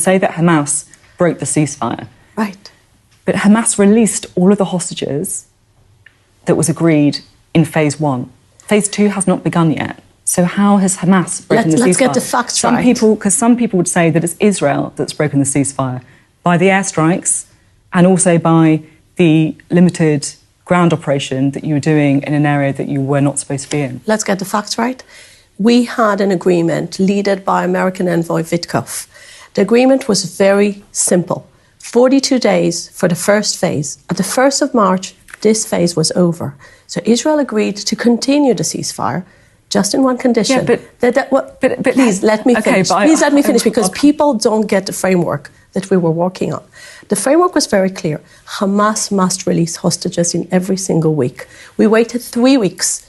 say that Hamas broke the ceasefire. Right. But Hamas released all of the hostages that was agreed in phase 1. Phase 2 has not begun yet. So how has Hamas broken the ceasefire? Let's get the facts right. Because some people would say that it's Israel that's broken the ceasefire by the airstrikes and also by the limited ground operation that you were doing in an area that you were not supposed to be in. Let's get the facts right. We had an agreement led by American envoy Witkoff. The agreement was very simple. 42 days for the first phase. At the 1st of March, this phase was over. So Israel agreed to continue the ceasefire, just in one condition. Yeah, but please let me finish. Okay, please let me finish, because people don't get the framework that we were working on. The framework was very clear. Hamas must release hostages in every single week. We waited 3 weeks.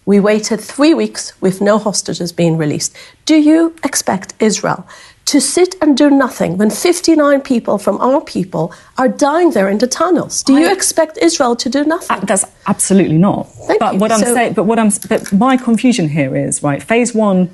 We waited 3 weeks with no hostages being released. Do you expect Israel to sit and do nothing when 59 people from our people are dying there in the tunnels? Do you expect Israel to do nothing? That's absolutely not. Thank you. But my confusion here is, right, phase 1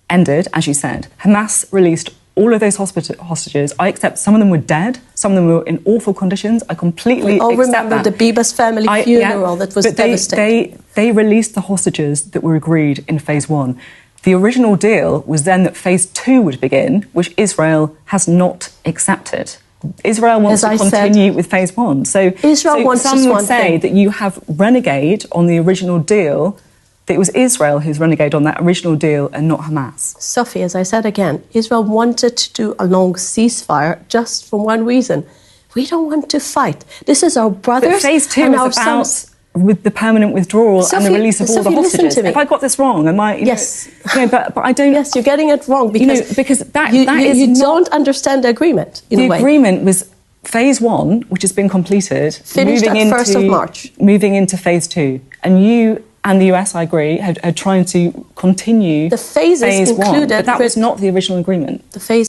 ended, as you said. Hamas released all of those hostages. I accept some of them were dead, some of them were in awful conditions. I completely accept that. We all remember the Bibas family funeral that was devastating. They released the hostages that were agreed in phase 1. The original deal was then that phase 2 would begin, which Israel has not accepted. Israel wants to continue with phase 1. So some would say that you have renegade on the original deal, that it was Israel who's renegade on that original deal and not Hamas. Sophie, as I said again, Israel wanted to do a long ceasefire just for one reason. We don't want to fight. This is our brothers. But phase 2 is about with the permanent withdrawal and the release of all the hostages. If I got this wrong, am I? Yes. But I don't. Yes, you're getting it wrong because you don't understand the agreement. The agreement was phase 1, which has been completed, finished at 1st of March, moving into phase 2, and you and the US, I agree, are trying to continue the phases phase 1. Included, but that was not the original agreement. The phase.